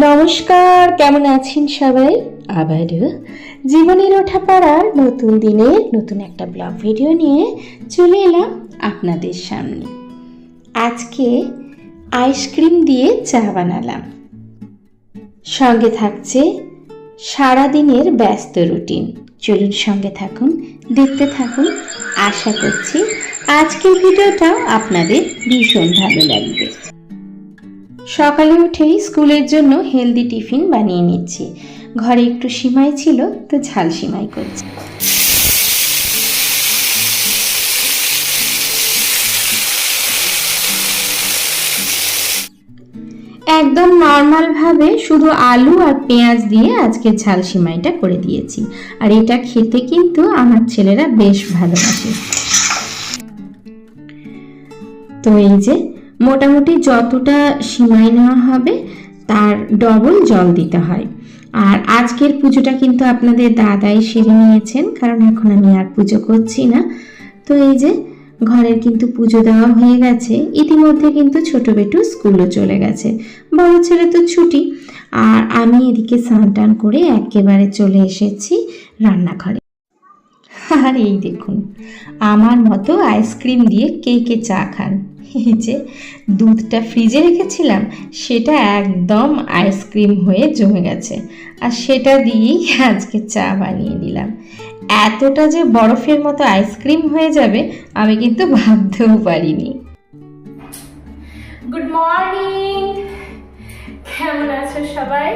নমস্কার, কেমন আছেন সবাই? আবারও জীবনের ওঠা পড়ার নতুন দিনের নতুন একটা ব্লগ ভিডিও নিয়ে চলে এলাম আপনাদের সামনে। আজকে আইসক্রিম দিয়ে চা বানালাম, সঙ্গে থাকছে সারাদিনের ব্যস্ত রুটিন। চলুন সঙ্গে থাকুন, দেখতে থাকুন। আশা করছি আজকের ভিডিওটাও আপনাদের ভীষণ ভালো লাগবে। সকালে উঠেই স্কুলের জন্য হেলদি টিফিন বানিয়ে নিচ্ছি। ঘরে একটু সিমাই ছিল, তো ঝাল সিমাই করছি। একদম নর্মালভাবে শুধু আলু আর পেঁয়াজ দিয়ে আজকে ঝাল সিমাইটা করে দিয়েছি। আর এটা খেতে কিন্তু আমার ছেলেরা বেশ ভালোবাসে। তো এই যে মোটামুটি যতটা সিমাই নেওয়া হবে তার ডবল জল দিতে হয়। আর আজকের পুজোটা কিন্তু আপনাদের দাদাই সেরে নিয়েছেন, কারণ এখন আমি আর পুজো করছি না। তো এই যে ঘরের কিন্তু পুজো দেওয়া হয়ে গেছে। ইতিমধ্যে কিন্তু ছোট বেটু স্কুলও চলে গেছে, বড় ছেলে তো ছুটি। আর আমি এদিকে স্নান টান করে একেবারে চলে এসেছি রান্নাঘরে। আর এই দেখুন, আমার মতো আইসক্রিম দিয়ে কে কে চা খান। এই যে দুধটা ফ্রিজে রেখেছিলাম, সেটা একদম আইসক্রিম হয়ে জমে গেছে, আর সেটা দিয়েই আজকে চা বানিয়ে নিলাম। এতটা যে বরফের মতো আইসক্রিম হয়ে যাবে আমি কিন্তু ভাবতেও পারিনি। গুড মর্নিং, কেমন আছো সবাই?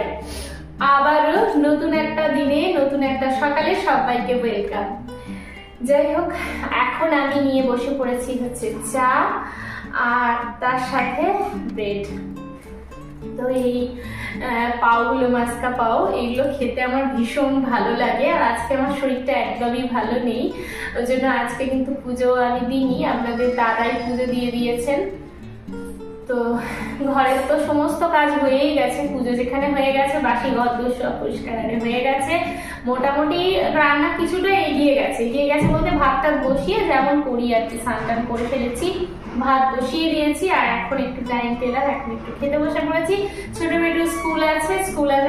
আবারও নতুন একটা দিনে নতুন একটা সকালে সবাইকে ওয়েলকাম। যাই হোক, এখন আমি নিয়ে বসে পড়েছি হচ্ছে চা আর তার সাথে ব্রেড। তো এই পাওগুলো, মাস্কা পাও, এগুলো খেতে আমার ভীষণ ভালো লাগে। আর আজকে আমার শরীরটা একদমই ভালো নেই, ওই জন্য আজকে কিন্তু পুজো আমি দিইনি, আপনাদের দাদাই পুজো দিয়ে দিয়েছেন। তো ঘরের তো সমস্ত কাজ হয়েই গেছে, পুজো যেখানে হয়ে গেছে, বাসি ঘর দোষ সব পরিষ্কার হয়ে গেছে। মোটামুটি রান্না কিছুটা এগিয়ে গেছে বলতে ভাতটা বসিয়ে যেমন করি আর কি, স্নান টান করে ফেলেছি, ভাত বসিয়ে দিয়েছি। আর এখন একটু টাইম পেলাম, এখন একটু খেতে বসে পড়েছি। ছোট মেয়ের স্কুল আছে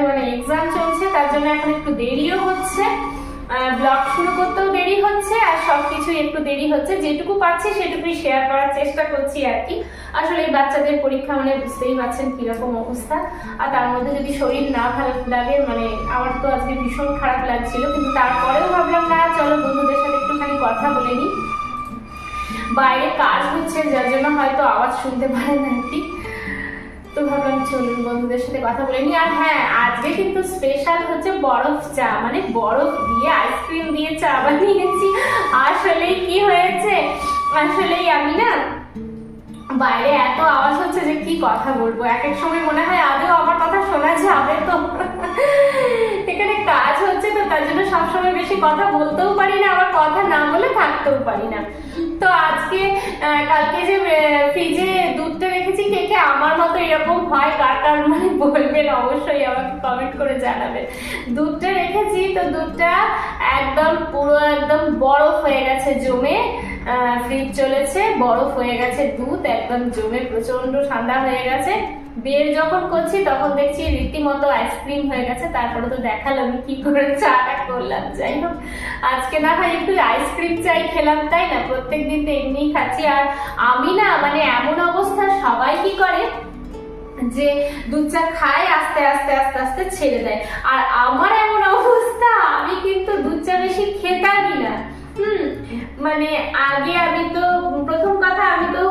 মানে এক্সাম চলছে, তার জন্য এখন একটু দেরিও হচ্ছে, ব্লগ শুরু করতেও দেরি হচ্ছে, আর সবকিছু একটু দেরি হচ্ছে। যেটুকু পাচ্ছি সেটুকুই শেয়ার করার চেষ্টা করছি আর কি। আসলে এই বাচ্চাদের পরীক্ষা মানে বুঝতেই পারছেন কিরকম অবস্থা। আর তার মধ্যে যদি শরীর না ভালো লাগে, মানে আমার তো আজকে ভীষণ খারাপ লাগছিল, কিন্তু তারপরেও ভাবলাম না, চলো বন্ধুদের সাথে একটুখানি কথা বলে নিই। বাইরে কাজ হচ্ছে, যার জন্য হয়তো আওয়াজ শুনতে পারেন আর কি। তো ভাবলাম চলুন বন্ধুদের সাথে কথা বলে নি। আর হ্যাঁ, আজকে কিন্তু স্পেশাল হচ্ছে বরফ চা, মানে বরফ দিয়ে আইসক্রিম দিয়ে চা বানিয়েছি। আসলে কি হয়েছে, আসলেই আমি না বাইরে এত আওয়াজ হচ্ছে যে কি কথা বলবো, এক এক সময় মনে হয় আদৌ আমার কথা শোনা যাবে তো। এখানে কাজ হচ্ছে, তো তার জন্য সবসময় বেশি কথা বলতেও পারি না, আবার কথা না বলে থাকতেও পারি না। তো আজকে কালকে যে ফ্রিজে দুধটা রেখেছি, কে কে আমার মতো এরকম হয়, কার কার মানে বলবেন, অবশ্যই আমাকে কমেন্ট করে জানাবেন। দুধটা রেখেছি, তো দুধটা একদম পুরো একদম বরফ হয়ে গেছে জমে। ফ্রিজ চলেছে, বরফ হয়ে গেছে দুধ, একদম জমে প্রচন্ড ঠান্ডা হয়ে গেছে। বের যখন করছি তখন দেখছি রীতিমতো আইসক্রিম হয়ে গেছে। তারপরে তো দেখালাম কি করে চাটা করলাম। যাই হোক, আজকে না হয় একটু আইসক্রিম চাই খেলাম, তাই না? প্রত্যেকদিন তো এমনিই খাচ্ছি। আর আমি না মানে এমন অবস্থা, সবাই কি করে যে দুধ চা খায়, আস্তে আস্তে আস্তে আস্তে ছেড়ে দেয়। আর আমার এমন অবস্থা, আমি কিন্তু দুধ চা বেশি খেতামই না। মানে আগে আমি তো, প্রথম কথা, আমি তো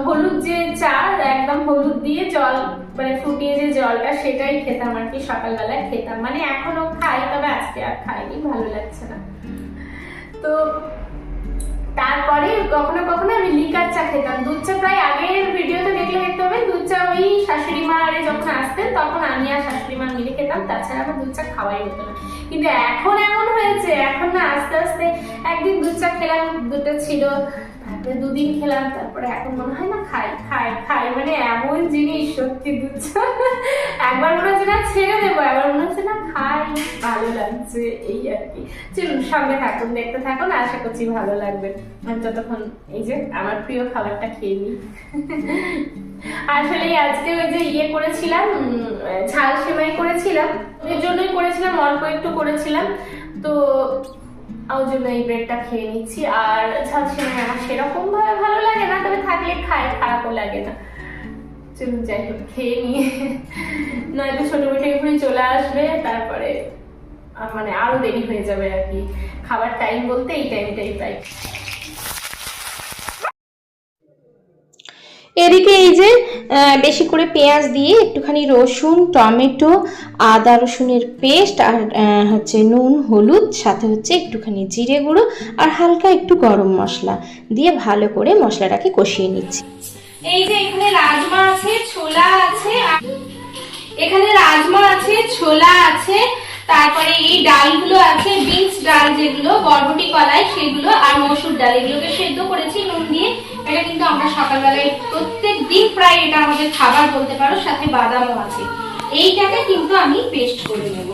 হলুদ যে চা, একদম হলুদ দিয়ে জল মানে ফুটিয়ে যে জলটা, সেটাই খেতাম আর কি, সকালবেলায় খেতাম। মানে এখনো খাই, তবে আজকে আর খাইনি, ভালো লাগছে না। তো তারপরে কখনো কখনো আমি লিকার চা খেতাম। দুধ চা প্রায় আগের ভিডিওতে দেখলে দেখতে হবে, দুধ চা ওই শাশুড়ি মা যখন আসতেন তখন আমি আর শাশুড়ি মা মিলে খেতাম, তাছাড়া আমার দুধ চা খাওয়াই হতো না। কিন্তু এখন এমন হয়েছে, এখন না আস্তে আস্তে, একদিন দুধ চা খেলাম, দুধটা ছিল দুদিন খেলাম, তারপরে এখন মনে হয় না খাই খাই খাই, মানে এমন জিনিস সত্যি দুধ একবার মনে হচ্ছে না ছেড়ে দেবো, একবার মনে হচ্ছে না খাই, ভালো লাগছে এই আর কি। চলুন সঙ্গে থাকুন, দেখতে থাকুন, আশা করছি ভালো লাগবে। আর যতক্ষণ এই যে আমার প্রিয় খাবারটা খেয়ে নিই। আসলে আজকে ওই যে ইয়ে করেছিলাম, ঝাল সেমাই করেছিলাম, এর জন্যই করেছিলাম, অল্প একটু করেছিলাম, তো ওই জন্য এই ব্রেডটা খেয়ে নিচ্ছি। আর ঝাল সেমাই আমার সেরকম ভাবে ভালো লাগে না, তবে থাকলে খাই, খারাপও লাগে না। চলুন যাই হোক খেয়ে নিয়ে, নয়তো ছোট মেয়ে এখানে চলে আসবে, তারপরে মানে আরো দেরি হয়ে যাবে আর কি। খাবার টাইম বলতে এই টাইমটাই পাই। এদিকে এই যে বেশি করে পেঁয়াজ দিয়ে একটুখানি রসুন, টমেটো, আদা রসুনের পেস্ট, আর হচ্ছে নুন, হলুদ, সাথে হচ্ছে একটুখানি জিরে গুঁড়ো আর হালকা একটু গরম মশলা দিয়ে ভালো করে মশলাটাকে কষিয়ে নিচ্ছি। এই যে এখানে রাজমা আছে, ছোলা আছে, এখানে রাজমা আছে, ছোলা আছে, তারপরে এই ডালগুলো আছে, বিনস ডাল যেগুলো বরবটি কলাই সেগুলো, আর মসুর ডাল, এগুলোকে সেদ্ধ করেছি নুন দিয়ে। এটা কিন্তু আমরা সকালবেলায় প্রত্যেক দিন প্রায় এটা আমাদের খাবার বলতে পারো, সাথে বাদামও আছে। এইটাকে কিন্তু আমি পেস্ট করে নেব।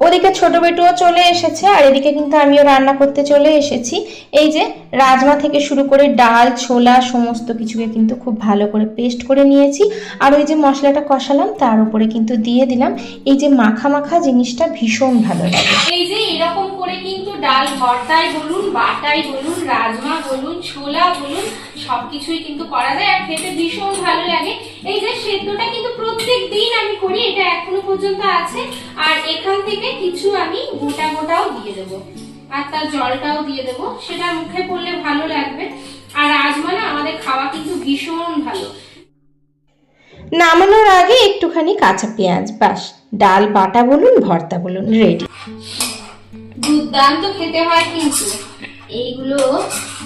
ওদিকে ছোট বেটুও চলে এসেছে, আর এদিকে কিন্তু আমিও রান্না করতে চলে এসেছি। এই যে রাজমা থেকে শুরু করে ডাল, ছোলা সমস্ত কিছুকে কিন্তু খুব ভালো করে পেস্ট করে নিয়েছি। আর ওই যে মশলাটা কষালাম তার উপরে কিন্তু দিয়ে দিলাম এই যে মাখা মাখা জিনিসটা, ভীষণ ভালো লাগে। এই যে এরকম করে কিন্তু ডাল ভর্তায় বলুন, বাটাই বলুন, রাজমা বলুন, ছোলা বলুন, সবকিছুই কিন্তু করা যায় আর খেতে ভীষণ ভালো লাগে। এই যে সেদ্ধটা কিন্তু প্রত্যেক দিন আমি করি, এটা এখনো পর্যন্ত আছে। আর এখান থেকে কিছু আমি গোটা গোটাও দিয়ে দেবো, আর তার জলটাও দিয়ে দেবো, সেটা মুখে পড়লে ভালো লাগবে। আর রাজমা না আমাদের খাওয়া কিন্তু ভীষণ ভালো। নামানোর আগে একটুখানি কাঁচা পেঁয়াজ, বাস ডাল বাটা বলুন, ভর্তা বলুন, রেডি। দুর্দান্ত খেতে হয় কিন্তু এইগুলো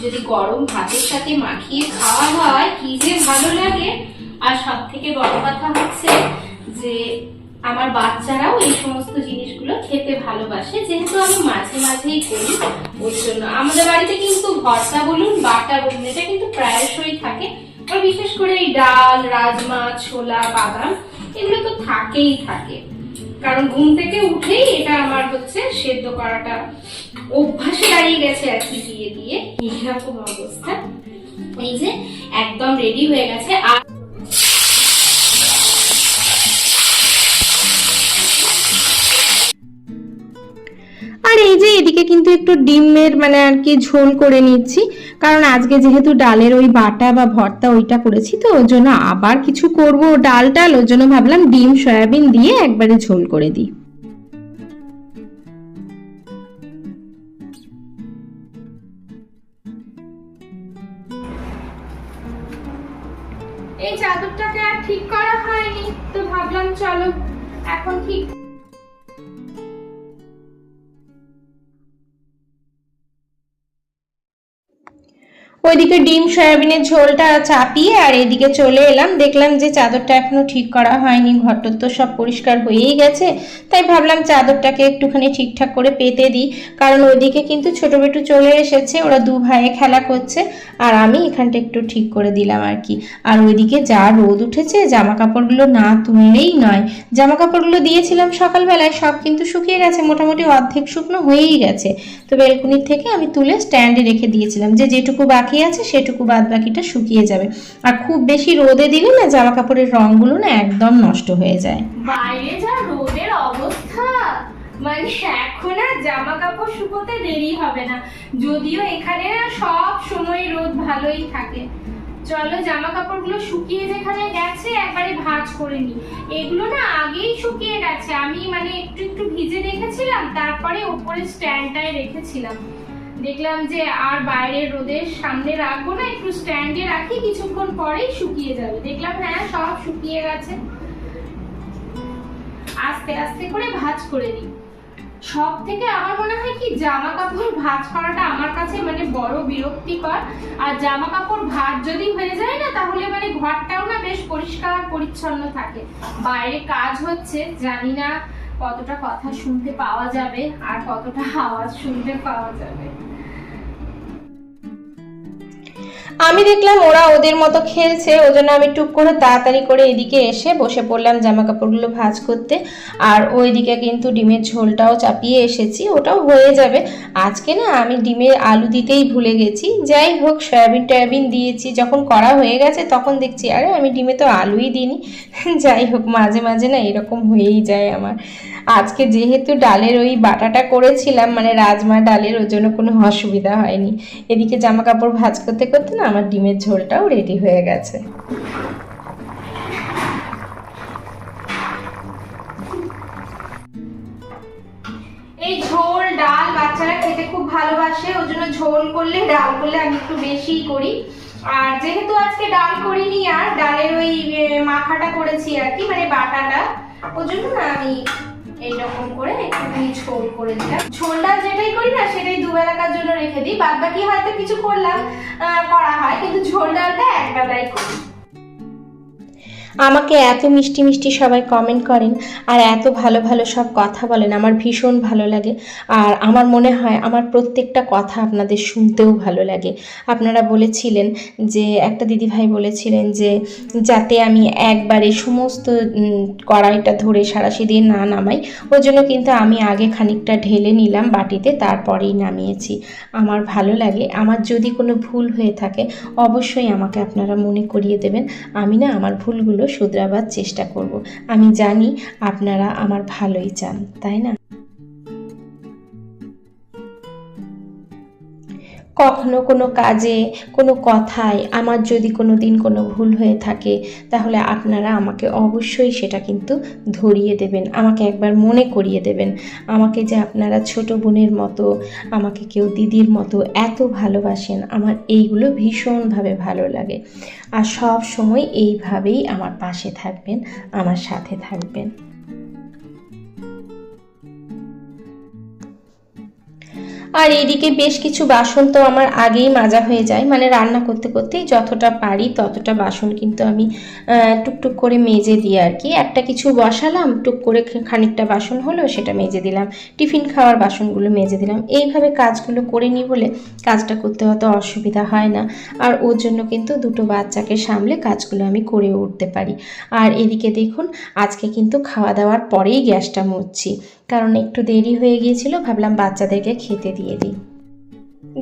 যদি গরম ভাতের সাথে মাখিয়ে খাওয়া হয় কি যে ভালো লাগে। আর সব থেকে বড় কথা হচ্ছে যে আমার বাচ্চারাও এই সমস্ত জিনিসগুলো খেতে ভালোবাসে, যেহেতু আমি মাঝে মাঝেই করি, ওর জন্য আমাদের বাড়িতে কিন্তু ভর্তা বলুন, বাটা বলুন, এটা কিন্তু প্রায়শই থাকে। আর বিশেষ করে এই ডাল, রাজমা, ছোলা, বাদাম এগুলো তো থাকেই থাকে, কারণ ঘুম থেকে উঠেই এটা আমার হচ্ছে সেদ্ধ করাটা অভ্যাসে দাঁড়িয়ে গেছে আর কি, দিয়ে দিয়ে এইরকম অবস্থা। এই যে একদম রেডি হয়ে গেছে। আর এই যে এদিকে কিন্তু একটু ডিমের মানে আর কি ঝোল করে নিচ্ছি, কারণ আজকে যেহেতু ডালের ওই বাটা বা ভর্তা ওইটা করেছি, তো ওর জন্য আবার কিছু করব ডাল টাল, ওর জন্য ভাবলাম ডিম সয়াবিন দিয়ে একবারে ঝোল করে দিই। এই চাদরটাকে আর ঠিক করা হয়নি, তো ভাবলাম চলো এখন ঠিক। ওইদিকে ডিম সয়াবিনের ঝোলটা চাপিয়ে আর এদিকে চলে এলাম, দেখলাম যে চাদরটা এখনো ঠিক করা হয়নি, ঘরটা তো সব পরিষ্কার হয়েই গেছে, তাই ভাবলাম চাদরটাকে একটুখানি ঠিকঠাক করে পেতে দিই। কারণ ওইদিকে কিন্তু ছোট বেটু চলে এসেছে, ওরা দু ভাইয়ে খেলা করছে, আর আমি এখানটা একটু ঠিক করে দিলাম আর কি। আর ওইদিকে যা রোদ উঠেছে, জামা কাপড়গুলো না তুললেই নয়। জামা কাপড়গুলো দিয়েছিলাম সকালবেলায়, সব কিন্তু শুকিয়ে গেছে, মোটামুটি অর্ধেক শুকনো হয়েই গেছে। তো বেলকুনির থেকে আমি তুলে স্ট্যান্ডে রেখে দিয়েছিলাম, যে যেটুকু বাকি আছে সেটুকু বাদ বাকিটা শুকিয়ে যাবে। আর খুব বেশি রোদে দিলে না জামা কাপড়ের রঙগুলো না একদম নষ্ট হয়ে যায়। বাইরে যা রোদের অবস্থা, মানে এখন আর জামা কাপড় শুকোতে দেরি হবে না, যদিও এখানে না সব সময় রোদ ভালোই থাকে। চলো জামা কাপড়গুলো শুকিয়ে যেখানে গেছে একবারে ভাঁজ করে নি। এগুলো না আগেই শুকিয়ে গেছে, আমি মানে একটু একটু ভিজে রেখেছিলাম, তারপরে উপরে স্ট্যান্ডটায় রেখেছিলাম। দেখলাম যে আর বাইরের রোদের সামনে রাখবো না, একটু স্ট্যান্ডে রাখি, কিছুক্ষণ পরেই শুকিয়ে যাবে। দেখলাম হ্যাঁ সব শুকিয়ে গেছে, আস্তে আস্তে করে ভাঁজ করে দিই। সব থেকে আমার মনে হয় কি জামা কাপড় ভাঁজ করাটা আমার কাছে মানে বড় বিরক্তিকর। আর জামা কাপড় ভাঁজ যদি হয়ে যায় না, তাহলে মানে ঘরটাও না বেশ পরিষ্কার পরিচ্ছন্ন থাকে। বাইরে কাজ হচ্ছে, জানি না কতটা কথা শুনতে পাওয়া যাবে আর কতটা আওয়াজ শুনতে পাওয়া যাবে। আমি দেখলাম ওরা ওদের মতো খেলছে, ওই জন্য আমি টুক করে তাড়াতাড়ি করে এদিকে এসে বসে পড়লাম জামা কাপড়গুলো ভাঁজ করতে। আর ওইদিকে কিন্তু ডিমের ঝোলটাও চাপিয়ে এসেছি, ওটাও হয়ে যাবে। আজকে না আমি ডিমের আলু দিতেই ভুলে গেছি। যাই হোক, সয়াবিন টয়াবিন দিয়েছি, যখন করা হয়ে গেছে তখন দেখছি আরে আমি ডিমে তো আলুই দিইনি। যাই হোক, মাঝে মাঝে না এরকম হয়েই যায় আমার। আজকে যেহেতু ডালের ওই বাটাটা করেছিলাম, মানে রাজমা ডালের, ওই জন্য কোনো অসুবিধা হয়নি। এদিকে জামা কাপড় ভাঁজ করতে করতে না আমার ডিমের ঝোলটাও রেডি হয়ে গেছে। এই ঝোল ডাল বাচ্চারা খেতে খুব ভালোবাসে, ওই জন্য ঝোল করলে ডাল করলে আমি একটু বেশিই করি। আর যেহেতু আজকে ডাল করিনি, আর ডালের ওই মাখাটা করেছি আর কি, মানে বাটাটা, ওই জন্য না আমি এইরকম করে একটুখানি ঝোল করে দিলাম। ঝোল ডাল যেটাই করি না সেটাই দুবেলাকার জন্য রেখে দিই, বাদ বাকি হয়তো কিছু করা হয়, কিন্তু ঝোল ডালটা একবেলাই করি। আমাকে এত মিষ্টি মিষ্টি সবাই কমেন্ট করেন আর এত ভালো ভালো সব কথা বলেন, আমার ভীষণ ভালো লাগে। আর আমার মনে হয় আমার প্রত্যেকটা কথা আপনাদের শুনতেও ভালো লাগে। আপনারা বলেছিলেন যে, একটা দিদিভাই বলেছিলেন যে যাতে আমি একবারে সমস্ত কড়াইটা ধরে সাঁড়াশি দিয়ে না নামাই, ওই জন্য কিন্তু আমি আগে খানিকটা ঢেলে নিলাম বাটিতে, তারপরেই নামিয়েছি। আমার ভালো লাগে। আমার যদি কোনো ভুল হয়ে থাকে অবশ্যই আমাকে আপনারা মনে করিয়ে দেবেন। আমি না আমার ভুলগুলো শুধরাবার চেষ্টা করব। আমি জানি আপনারা আমার ভালোই চান, তাই না? কখনো কোনো কাজে, কোনো কথায় আমার যদি কোনো দিন কোনো ভুল হয়ে থাকে, তাহলে আপনারা আমাকে অবশ্যই সেটা কিন্তু ধরিয়ে দেবেন, আমাকে একবার মনে করিয়ে দেবেন। আমাকে যে আপনারা ছোট বোনের মতো, আমাকে কেউ দিদির মতো এত ভালোবাসেন, আমার এইগুলো ভীষণভাবে ভালো লাগে। আর সব সময় এইভাবেই আমার পাশে থাকবেন, আমার সাথে থাকবেন। আর এইদিকে বেশ কিছু বাসন তো আমার আগেই মাজা হয়ে যায়, মানে রান্না করতে করতেই যতটা পারি ততটা বাসন কিন্তু আমি টুকটুক করে মেজে দিই আর কি। একটা কিছু বসালাম, টুক করে খানিকটা বাসন হলো, সেটা মেজে দিলাম। টিফিন খাওয়ার বাসনগুলো মেজে দিলাম। এইভাবে কাজগুলো করে নিই বলে কাজটা করতে অত অসুবিধা হয় না। আর ওর জন্য কিন্তু দুটো বাচ্চাকে সামলে কাজগুলো আমি করে উঠতে পারি। আর এদিকে দেখুন, আজকে কিন্তু খাওয়া দাওয়ার পরেই গ্যাসটা মুছছি, কারণ একটু দেরি হয়ে গিয়েছিল, ভাবলাম বাচ্চাদেরকে খেতে দিয়ে দিই।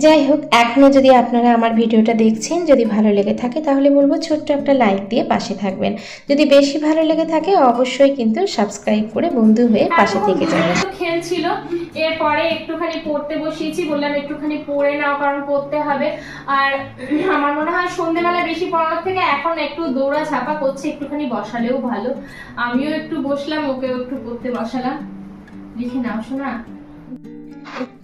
যাই হোক, এখনও যদি আপনারা আমার ভিডিওটা দেখছেন, যদি ভালো লেগে থাকে তাহলে বলবো ছোট্ট একটা লাইক দিয়ে পাশে থাকবেন। যদি বেশি ভালো লেগে থাকে অবশ্যই কিন্তু সাবস্ক্রাইব করে বন্ধু হয়ে পাশে থেকে যাবেন। খেলছিল, এরপরে একটুখানি পড়তে বসিয়েছি, বললাম একটুখানি পড়ে নাও কারণ পড়তে হবে। আর আমার মনে হয় সন্ধ্যেবেলা বেশি পড়ানোর থেকে এখন একটু দৌড়া ঝাপা করছে, একটুখানি বসালেও ভালো। আমিও একটু বসলাম, ওকেও একটু পড়তে বসালাম। লিখে নাও শোনা।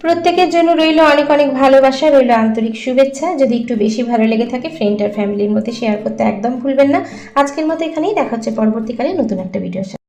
প্রত্যেকের জন্য রইল অনেক অনেক ভালোবাসা, রইল আন্তরিক শুভেচ্ছা। যদি একটু বেশি ভালো লেগে থাকে ফ্রেন্ড আর ফ্যামিলির মধ্যে শেয়ার করতে একদম ভুলবেন না। আজকের মতো এখানেই, দেখা হচ্ছে পরবর্তীকালে নতুন একটা ভিডিওর সাথে।